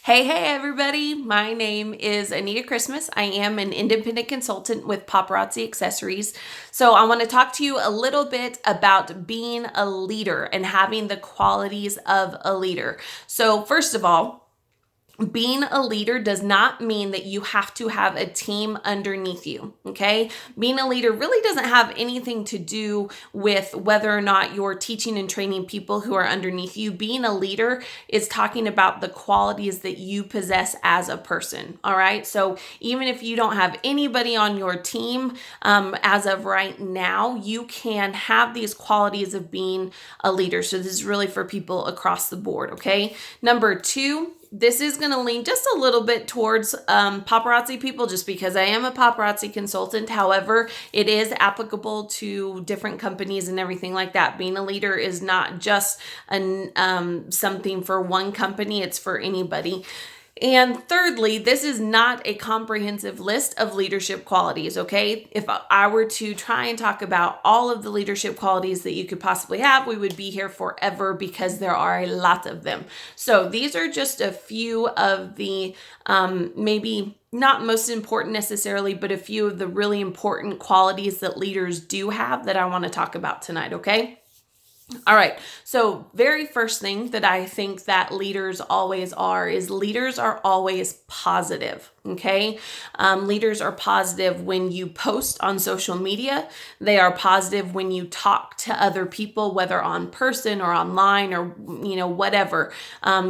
Hey, everybody. My name is Anita Christmas. I am an independent consultant with Paparazzi Accessories. So I want to talk to you a little bit about being a leader and having the qualities of a leader. So first of all, being a leader does not mean that you have to have a team underneath you, okay? Being a leader really doesn't have anything to do with whether or not you're teaching and training people who are underneath you. Being a leader is talking about the qualities that you possess as a person, all right? So even if you don't have anybody on your team as of right now, you can have these qualities of being a leader. So this is really for people across the board, okay? Number two, this is going to lean just a little bit towards paparazzi people just because I am a paparazzi consultant. However, it is applicable to different companies and everything like that. Being a leader is not just something for one company. It's for anybody. And thirdly, this is not a comprehensive list of leadership qualities, okay? If I were to try and talk about all of the leadership qualities that you could possibly have, we would be here forever because there are a lot of them. So these are just a few of the maybe not most important necessarily, but a few of the really important qualities that leaders do have that I want to talk about tonight, okay? All right. So very first thing that I think that leaders always are is leaders are always positive. Okay. Leaders are positive when you post on social media. They are positive when you talk to other people, whether on person or online or, whatever.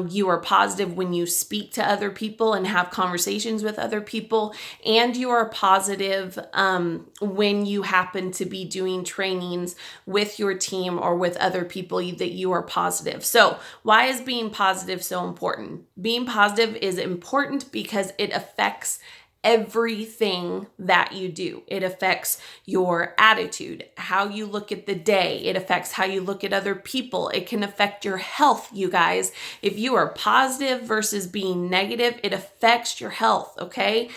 You are positive when you speak to other people and have conversations with other people. And you are positive when you happen to be doing trainings with your team or with other people that you are positive. So why is being positive so important? Being positive is important because it affects everything that you do. It affects your attitude, how you look at the day. It affects how you look at other people. It can affect your health, you guys. If you are positive versus being negative, it affects your health, okay?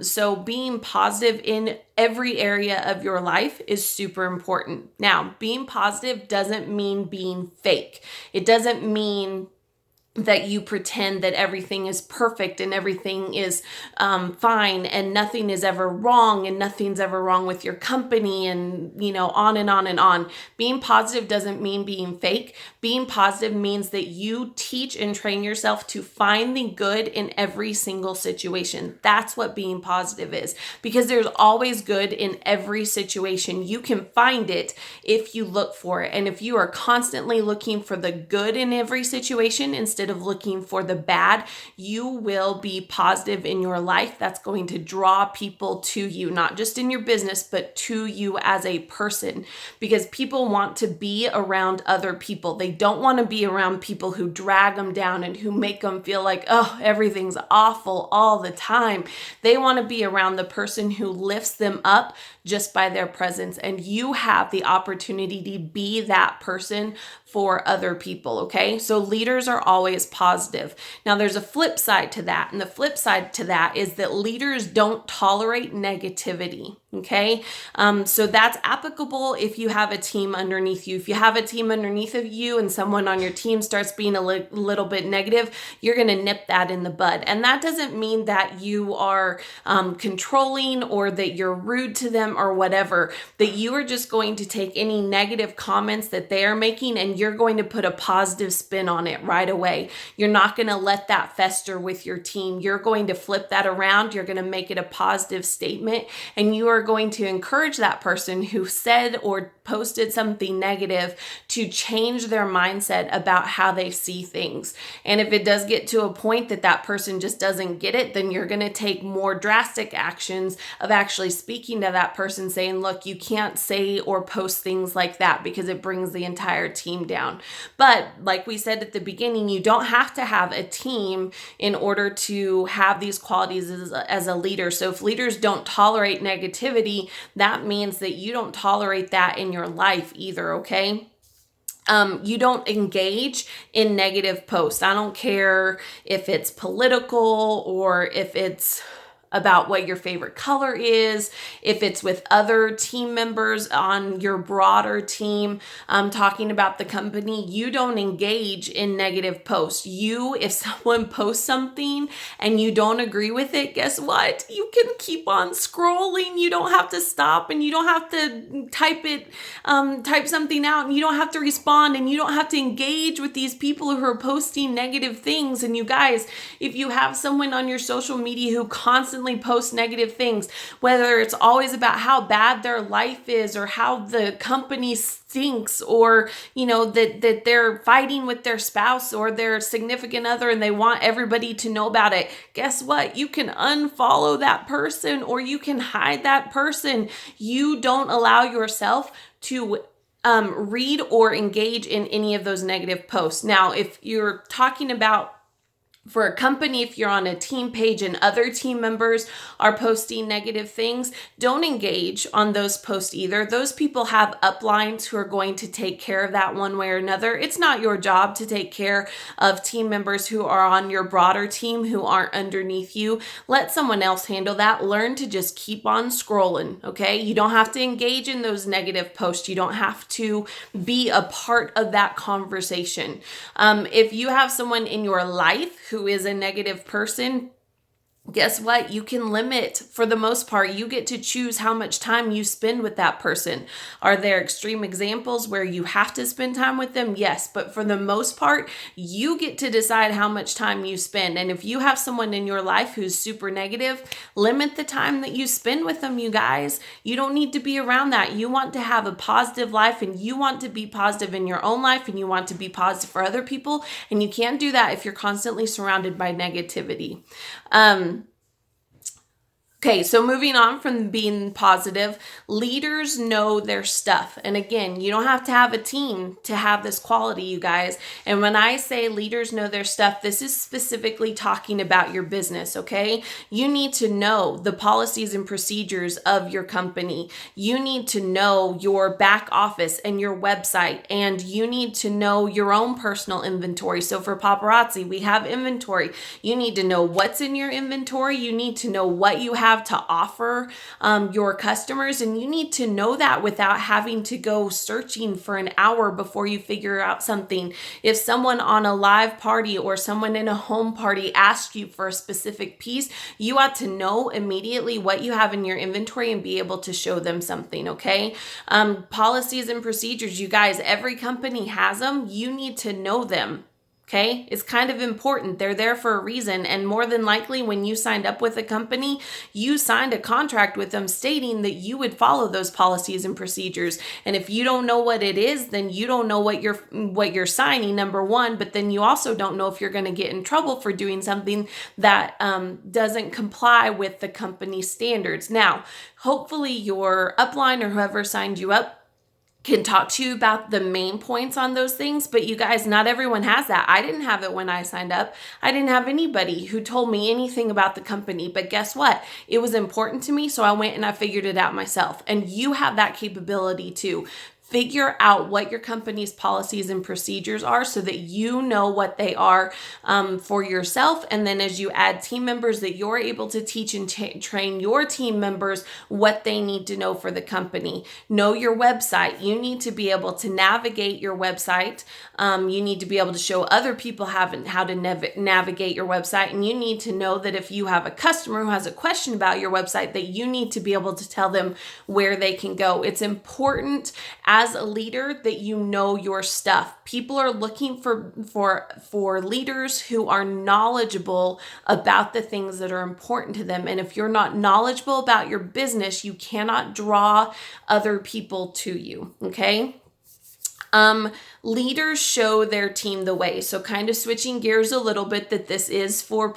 So being positive in every area of your life is super important. Now, being positive doesn't mean being fake. It doesn't mean that you pretend that everything is perfect and everything is fine and nothing is ever wrong and nothing's ever wrong with your company and, on and on and on. Being positive doesn't mean being fake. Being positive means that you teach and train yourself to find the good in every single situation. That's what being positive is, because there's always good in every situation. You can find it if you look for it. And if you are constantly looking for the good in every situation instead of looking for the bad, you will be positive in your life. That's going to draw people to you, not just in your business, but to you as a person, because people want to be around other people. They don't want to be around people who drag them down and who make them feel like, oh, everything's awful all the time. They want to be around the person who lifts them up just by their presence. And you have the opportunity to be that person for other people, okay? So leaders are always positive. Now, there's a flip side to that. And the flip side to that is that leaders don't tolerate negativity, okay? So that's applicable if you have a team underneath you. If you have a team underneath of you and someone on your team starts being a little bit negative, you're going to nip that in the bud. And that doesn't mean that you are controlling or that you're rude to them or whatever, that you are just going to take any negative comments that they are making and you're going to put a positive spin on it right away. You're not going to let that fester with your team. You're going to flip that around. You're going to make it a positive statement, and you are going to encourage that person who said or posted something negative to change their mindset about how they see things. And if it does get to a point that that person just doesn't get it, then you're going to take more drastic actions of actually speaking to that person, saying, look, you can't say or post things like that because it brings the entire team down. But like we said at the beginning, you don't have to have a team in order to have these qualities as a leader. So if leaders don't tolerate negativity, that means that you don't tolerate that in your life either, okay? You don't engage in negative posts. I don't care if it's political or if it's about what your favorite color is, if it's with other team members on your broader team, talking about the company, you don't engage in negative posts. If someone posts something and you don't agree with it, guess what? You can keep on scrolling. You don't have to stop, and you don't have to type something out, and you don't have to respond, and you don't have to engage with these people who are posting negative things. And you guys, if you have someone on your social media who constantly posts negative things, whether it's always about how bad their life is or how the company stinks, or that they're fighting with their spouse or their significant other and they want everybody to know about it, guess what? You can unfollow that person, or you can hide that person. You don't allow yourself to read or engage in any of those negative posts. Now, if you're talking about for a company, if you're on a team page and other team members are posting negative things, don't engage on those posts either. Those people have uplines who are going to take care of that one way or another. It's not your job to take care of team members who are on your broader team who aren't underneath you. Let someone else handle that. Learn to just keep on scrolling, okay? You don't have to engage in those negative posts. You don't have to be a part of that conversation. If you have someone in your life who is a negative person, guess what? You can limit, for the most part, you get to choose how much time you spend with that person. Are there extreme examples where you have to spend time with them? Yes, but for the most part, you get to decide how much time you spend. And if you have someone in your life who's super negative, limit the time that you spend with them, you guys. You don't need to be around that. You want to have a positive life, and you want to be positive in your own life, and you want to be positive for other people. And you can't do that if you're constantly surrounded by negativity. Okay, so moving on from being positive, leaders know their stuff. And again, you don't have to have a team to have this quality, you guys. And when I say leaders know their stuff, this is specifically talking about your business, okay? You need to know the policies and procedures of your company. You need to know your back office and your website, and you need to know your own personal inventory. So for Paparazzi, we have inventory. You need to know what's in your inventory. You need to know what you have to offer your customers, and you need to know that without having to go searching for an hour before you figure out something. If someone on a live party or someone in a home party asks you for a specific piece, you ought to know immediately what you have in your inventory and be able to show them something, okay? Policies and procedures, you guys, every company has them. You need to know them. Okay, it's kind of important. They're there for a reason. And more than likely, when you signed up with a company, you signed a contract with them stating that you would follow those policies and procedures. And if you don't know what it is, then you don't know what you're signing, number one. But then you also don't know if you're going to get in trouble for doing something that doesn't comply with the company standards. Now, hopefully your upline or whoever signed you up can talk to you about the main points on those things. But you guys, not everyone has that. I didn't have it when I signed up. I didn't have anybody who told me anything about the company. But guess what? It was important to me, so I went and I figured it out myself. And you have that capability too. Figure out what your company's policies and procedures are so that you know what they are for yourself. And then as you add team members, that you're able to teach and train your team members what they need to know for the company. Know your website. You need to be able to navigate your website. You need to be able to show other people how to navigate your website. And you need to know that if you have a customer who has a question about your website, that you need to be able to tell them where they can go. It's important as a leader that you know your stuff. People are looking for leaders who are knowledgeable about the things that are important to them. And if you're not knowledgeable about your business, you cannot draw other people to you, okay? Leaders show their team the way. So kind of switching gears a little bit, that this is for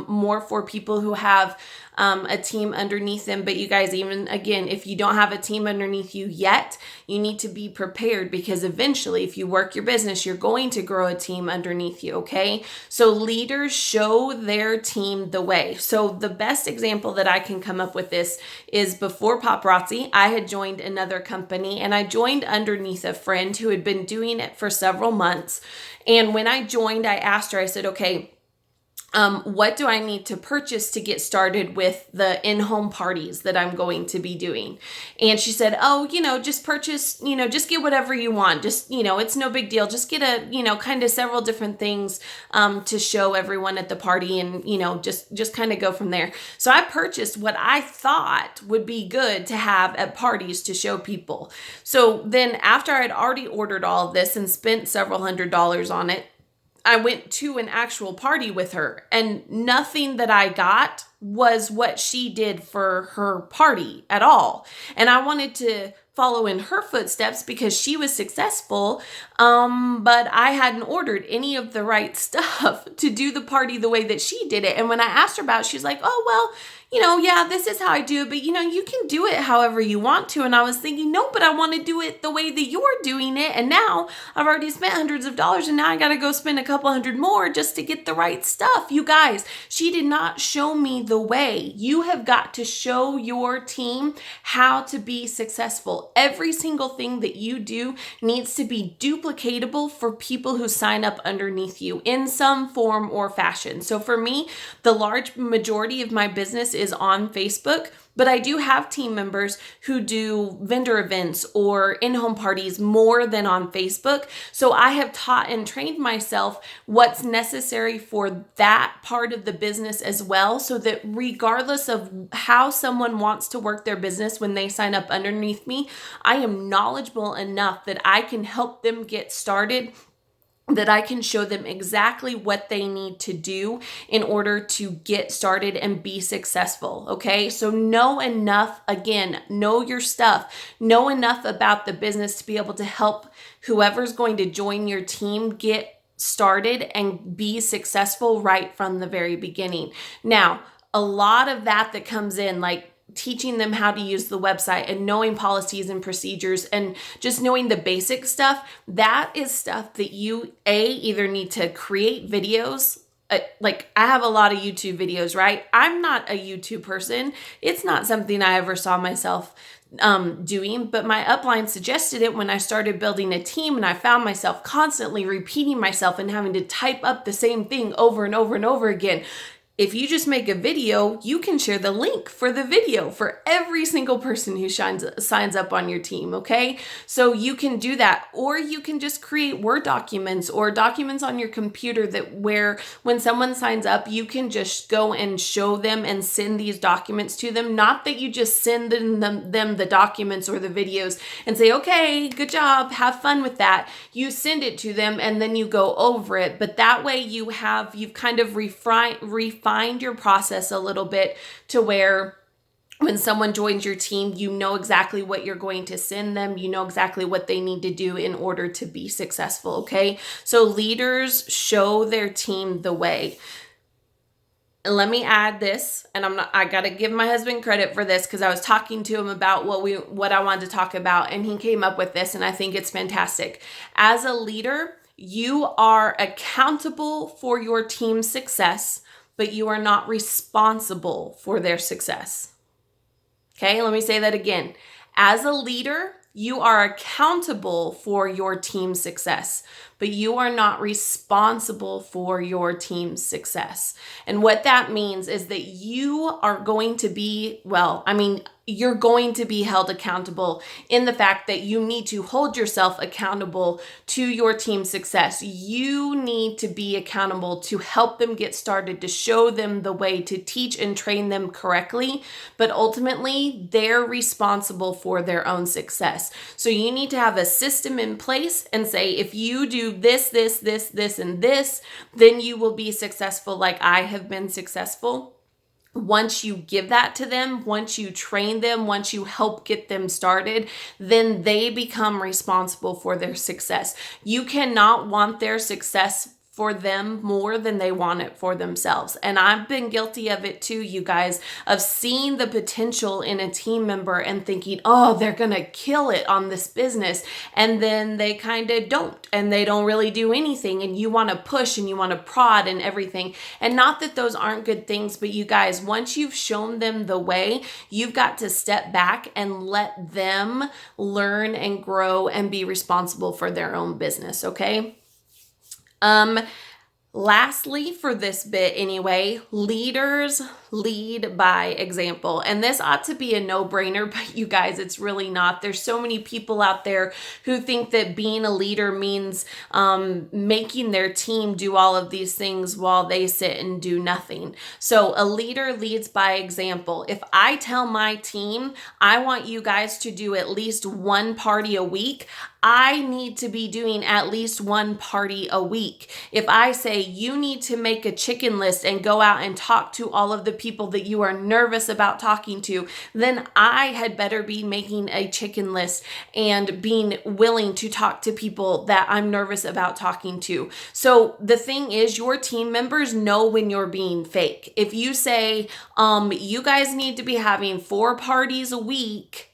more for people who have a team underneath them. But you guys, even again, if you don't have a team underneath you yet, you need to be prepared, because eventually if you work your business, you're going to grow a team underneath you, okay? So leaders show their team the way. So the best example that I can come up with this is before Paparazzi, I had joined another company, and I joined underneath a friend who had been doing it for several months. And when I joined, I asked her, I said, okay, what do I need to purchase to get started with the in-home parties that I'm going to be doing? And she said, oh, just purchase, just get whatever you want. Just, it's no big deal. Just get kind of several different things to show everyone at the party and, just kind of go from there. So I purchased what I thought would be good to have at parties to show people. So then after I'd already ordered all of this and spent several $100s on it, I went to an actual party with her, and nothing that I got was what she did for her party at all. And I wanted to follow in her footsteps because she was successful, but I hadn't ordered any of the right stuff to do the party the way that she did it. And when I asked her about it, she's like, oh, well, yeah, this is how I do it, but you can do it however you want to. And I was thinking, no, but I want to do it the way that you're doing it. And now I've already spent hundreds of dollars, and now I got to go spend a couple hundred more just to get the right stuff. You guys, she did not show me the way. You have got to show your team how to be successful. Every single thing that you do needs to be duplicatable for people who sign up underneath you in some form or fashion. So for me, the large majority of my business is on Facebook, but I do have team members who do vendor events or in-home parties more than on Facebook. So I have taught and trained myself what's necessary for that part of the business as well, so that regardless of how someone wants to work their business when they sign up underneath me, I am knowledgeable enough that I can help them get started, that I can show them exactly what they need to do in order to get started and be successful. Okay. So know enough, again, know your stuff, know enough about the business to be able to help whoever's going to join your team get started and be successful right from the very beginning. Now, a lot of that comes in, like teaching them how to use the website and knowing policies and procedures and just knowing the basic stuff, that is stuff that you either need to create videos. Like I have a lot of YouTube videos, right? I'm not a YouTube person. It's not something I ever saw myself doing, but my upline suggested it when I started building a team, and I found myself constantly repeating myself and having to type up the same thing over and over and over again. If you just make a video, you can share the link for the video for every single person who signs up on your team, okay? So you can do that, or you can just create Word documents or documents on your computer that where when someone signs up, you can just go and show them and send these documents to them. Not that you just send them the documents or the videos and say, okay, good job, have fun with that. You send it to them and then you go over it. But that way you've kind of refined your process a little bit to where when someone joins your team, you know exactly what you're going to send them. You know exactly what they need to do in order to be successful, okay? So leaders show their team the way. And let me add this, and I got to give my husband credit for this because I was talking to him about what I wanted to talk about, and he came up with this, and I think it's fantastic. As a leader, you are accountable for your team's success, but you are not responsible for their success. Okay, let me say that again. As a leader, you are accountable for your team's success, but you are not responsible for your team's success. And what that means is that you are going to be, you're going to be held accountable in the fact that you need to hold yourself accountable to your team's success. You need to be accountable to help them get started, to show them the way, to teach and train them correctly. But ultimately, they're responsible for their own success. So you need to have a system in place and say, if you do this, and this, then you will be successful like I have been successful. Once you give that to them, once you train them, once you help get them started, then they become responsible for their success. You cannot want their success for them more than they want it for themselves. And I've been guilty of it too, you guys, of seeing the potential in a team member and thinking, oh, they're going to kill it on this business. And then they kind of don't, and they don't really do anything. And you want to push and you want to prod and everything. And not that those aren't good things, but you guys, once you've shown them the way, you've got to step back and let them learn and grow and be responsible for their own business. Okay. Lastly, for this bit anyway, leaders lead by example. And this ought to be a no-brainer, but you guys, it's really not. There's so many people out there who think that being a leader means making their team do all of these things while they sit and do nothing. So a leader leads by example. If I tell my team, I want you guys to do at least one party a week, I need to be doing at least one party a week. If I say you need to make a chicken list and go out and talk to all of the people that you are nervous about talking to, then I had better be making a chicken list and being willing to talk to people that I'm nervous about talking to. So the thing is, your team members know when you're being fake. If you say, you guys need to be having 4 parties a week,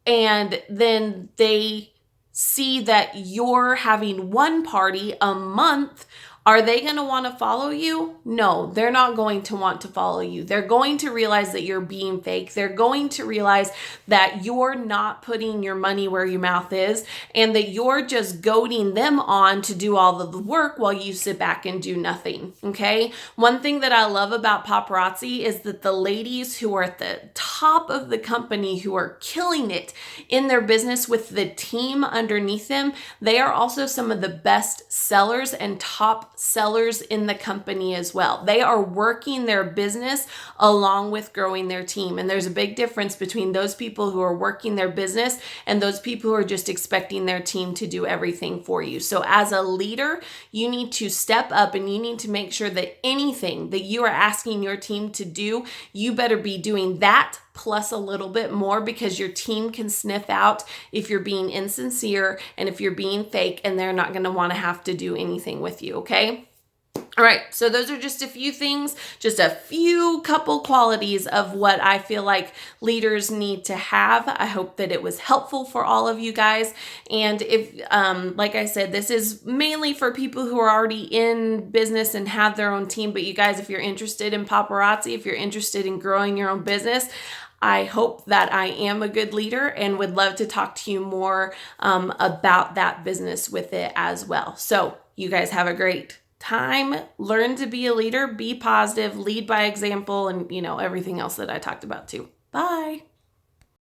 and then they see that you're having 1 party a month, are they going to want to follow you? No, they're not going to want to follow you. They're going to realize that you're being fake. They're going to realize that you're not putting your money where your mouth is, and that you're just goading them on to do all of the work while you sit back and do nothing. Okay? One thing that I love about paparazzi is that the ladies who are at the top of the company, who are killing it in their business with the team underneath them, they are also some of the best sellers and top sellers in the company as well. They are working their business along with growing their team. And there's a big difference between those people who are working their business and those people who are just expecting their team to do everything for you. So as a leader, you need to step up and you need to make sure that anything that you are asking your team to do, you better be doing that plus a little bit more, because your team can sniff out if you're being insincere and if you're being fake, and they're not going to want to have to do anything with you, okay? All right, so those are just a few things, just a few couple qualities of what I feel like leaders need to have. I hope that it was helpful for all of you guys. And if, like I said, this is mainly for people who are already in business and have their own team. But you guys, if you're interested in paparazzi, if you're interested in growing your own business, I hope that I am a good leader and would love to talk to you more about that business with it as well. So you guys have a great time. Learn to be a leader, be positive, lead by example, and everything else that I talked about too. Bye.